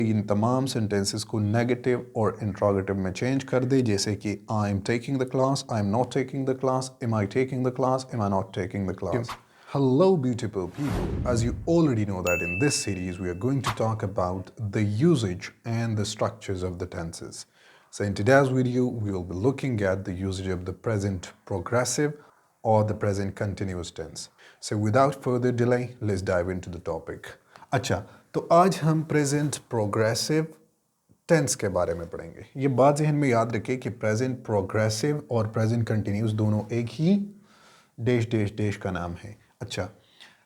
इन तमाम सेंटेंसेस को नेगेटिव और इंट्रोगेटिव में चेंज कर दे, जैसे कि I am taking the class, I am not taking the class, am I taking the class, am I not taking the class. Hello beautiful people, as you already know that in this series we are going to talk about the usage and the structures of the tenses. So in today's video we will be looking at the usage of the present progressive or the present continuous tense. So without further delay, let's dive into the topic. अच्छा, तो आज हम present progressive tense के बारे में पढ़ेंगे. ये बात जहन में याद रखें कि प्रेजेंट प्रोग्रेसिव और प्रेजेंट कंटिन्यूस दोनों एक ही डैश डैश डैश का नाम है. अच्छा,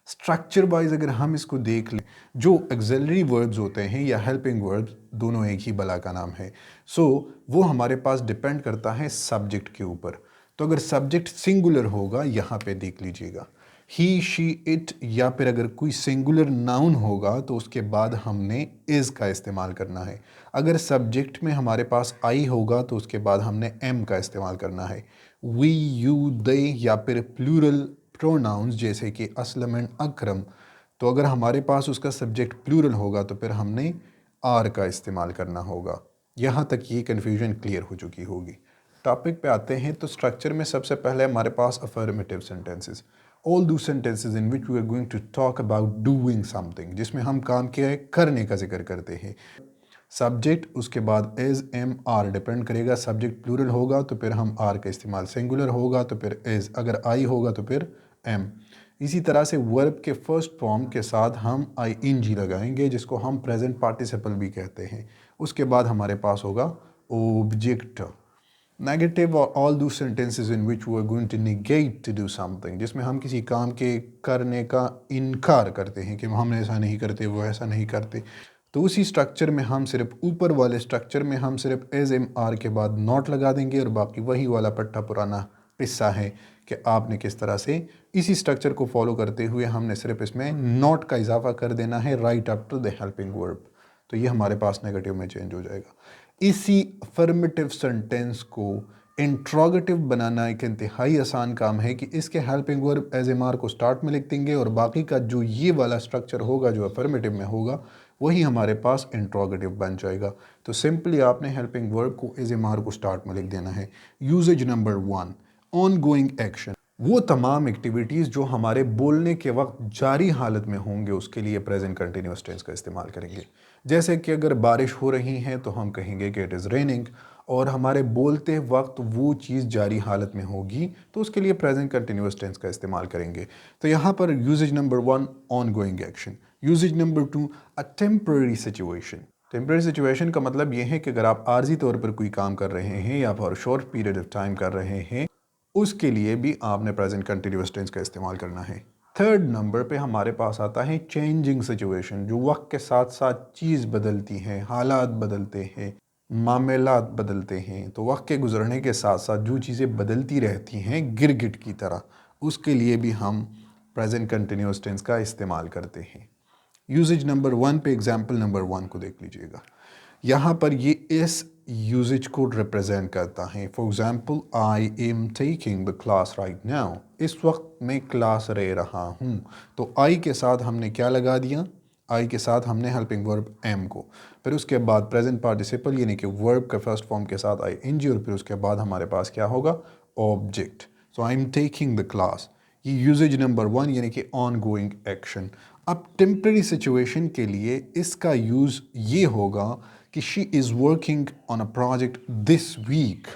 स्ट्रक्चर वाइज अगर हम इसको देख लें, जो एक्सिलरी वर्ब्स होते हैं या हेल्पिंग वर्ब्स दोनों एक ही बला का नाम है. सो वो हमारे पास डिपेंड करता है सब्जेक्ट के ऊपर. तो अगर सब्जेक्ट सिंगुलर होगा, यहाँ पे देख लीजिएगा, ही शी इट, या फिर अगर कोई सिंगुलर नाउन होगा तो उसके बाद हमने इज़ का इस्तेमाल करना है. अगर सब्जेक्ट में हमारे पास आई होगा तो उसके बाद हमने एम का इस्तेमाल करना है. वी, यू, दे, या फिर प्लूरल प्रोनाउंस जैसे कि असलम एंड अकरम, तो अगर हमारे पास उसका सब्जेक्ट प्लूरल होगा तो फिर हमने आर का इस्तेमाल करना होगा. यहाँ तक ये कन्फ्यूजन क्लियर हो चुकी होगी. टॉपिक पे आते हैं. तो स्ट्रक्चर में सबसे पहले हमारे पास affirmative sentences, all those sentences in which we are going to talk about doing something, जिसमें हम काम किया करने का जिक्र करते हैं. सब्जेक्ट, उसके बाद एज, एम, आर डिपेंड करेगा. सब्जेक्ट प्लूरल होगा तो फिर हम आर का इस्तेमाल, सिंगुलर होगा तो फिर एज, अगर आई होगा तो फिर एम. इसी तरह से वर्ब के फर्स्ट फॉर्म के साथ हम आई एन जी लगाएंगे, जिसको हम प्रेजेंट पार्टिसिपल भी कहते हैं. उसके बाद हमारे पास होगा ऑब्जेक्ट. नेगेटिव और all those sentences in which we are going to negate to do something, जिसमें हम किसी काम के करने का इनकार करते हैं कि हम ऐसा नहीं करते, वो ऐसा नहीं करते. तो उसी स्ट्रक्चर में हम सिर्फ ऊपर वाले स्ट्रक्चर में हम सिर्फ एज, एम, आर के बाद नॉट लगा देंगे, और बाकी वही वाला पट्टा पुराना किस्सा है कि आपने किस तरह से इसी स्ट्रक्चर को फॉलो करते हुए हमने सिर्फ इसमें नॉट का इजाफा कर देना है right up to the helping verb. तो ये हमारे पास नेगेटिव में चेंज हो जाएगा. इसी अफर्मेटिव सेंटेंस को इंट्रोगेटिव बनाना एक इंतहाई आसान काम है कि इसके helping verb as am are को स्टार्ट में लिख देंगे, और बाकी का जो ये वाला स्ट्रक्चर होगा जो अफर्मेटिव में होगा वही हमारे पास इंट्रोगेटिव बन जाएगा. तो सिंपली आपने हेल्पिंग वर्ब को एज एम आर को स्टार्ट में लिख देना है. Usages number 1, ongoing action, वो तमाम एक्टिविटीज़ जो हमारे बोलने के वक्त जारी हालत में होंगे उसके लिए प्रेजेंट कंटिन्यूअस टेंस का इस्तेमाल करेंगे. जैसे कि अगर बारिश हो रही है तो हम कहेंगे कि इट इज़ रेनिंग, और हमारे बोलते वक्त वो चीज़ जारी हालत में होगी तो उसके लिए प्रेजेंट कंटिन्यूअस टेंस का इस्तेमाल करेंगे. तो यहाँ पर usages number 1 ongoing action. Usages number 2 a temporary situation. Temporary situation का मतलब ये है कि अगर आप आर्जी तौर पर कोई काम कर रहे हैं या for short period of time कर रहे हैं, उसके लिए भी आपने प्रेजेंट कंटिन्यूअस टेंस का इस्तेमाल करना है. थर्ड नंबर पे हमारे पास आता है चेंजिंग सिचुएशन, जो वक्त के साथ साथ चीज़ बदलती है, हालात बदलते हैं, मामलात बदलते हैं. तो वक्त के गुजरने के साथ साथ जो चीज़ें बदलती रहती हैं गिरगिट की तरह, उसके लिए भी हम प्रेजेंट कंटिन्यूअस टेंस का इस्तेमाल करते हैं. यूजेज नंबर 1 पे एग्जाम्पल नंबर 1 को देख लीजिएगा. यहाँ पर ये इस यूजेज को रिप्रेजेंट करता है. For example, I am taking the class right now, इस वक्त मैं क्लास ले रहा हूँ. तो आई के साथ हमने क्या लगा दिया, आई के साथ हमने हेल्पिंग वर्ब एम को, फिर उसके बाद प्रेजेंट पार्टिसिपल यानी कि वर्ब के फर्स्ट फॉर्म के साथ आई एन जी, और फिर उसके बाद हमारे पास क्या होगा, object. So I am taking the class, ये यूजेज नंबर 1 यानी कि ऑन गोइंग एक्शन. अब टेम्पररी सिचुएशन के लिए इसका यूज़ ये होगा कि she is working on a project this week,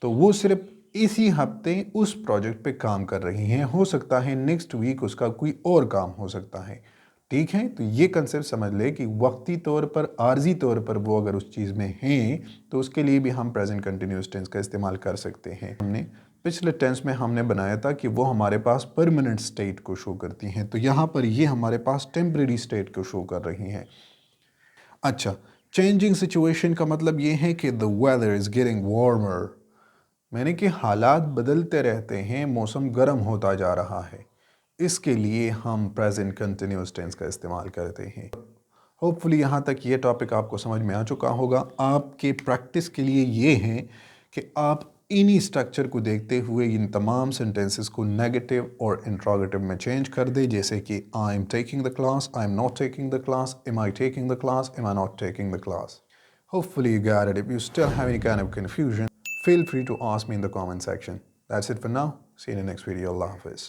तो वो सिर्फ इसी हफ्ते उस प्रोजेक्ट पे काम कर रही हैं. हो सकता है नेक्स्ट वीक उसका कोई और काम हो सकता है. ठीक है, तो ये कंसेप्ट समझ ले कि वक्ती तौर पर, आर्जी तौर पर वो अगर उस चीज़ में हैं तो उसके लिए भी हम प्रेजेंट कंटिन्यूअस टेंस का इस्तेमाल कर सकते हैं. हमने पिछले टेंस में हमने बनाया था कि वो हमारे पास परमानेंट स्टेट को शो करती हैं, तो यहाँ पर ये हमारे पास टेम्परेरी स्टेट को शो कर रही हैं. अच्छा, चेंजिंग सिचुएशन का मतलब ये है कि the weather is getting warmer, मैंने कि हालात बदलते रहते हैं, मौसम गर्म होता जा रहा है. इसके लिए हम प्रेजेंट कंटिन्यूअस टेंस का इस्तेमाल करते हैं. होपफुली यहाँ तक ये टॉपिक आपको समझ में आ चुका होगा. आपके प्रैक्टिस के लिए ये है कि आप इन्हीं स्ट्रक्चर को देखते हुए इन तमाम सेंटेंसेस को नेगेटिव और इंट्रोगेटिव में चेंज कर दे, जैसे कि I am taking the class, I am not taking the class, am I taking the class, am I not taking the class. Hopefully you got it. If you still have any kind of confusion, feel free to ask me in the comment section. That's it for now. See you in the next video. Allah Hafiz.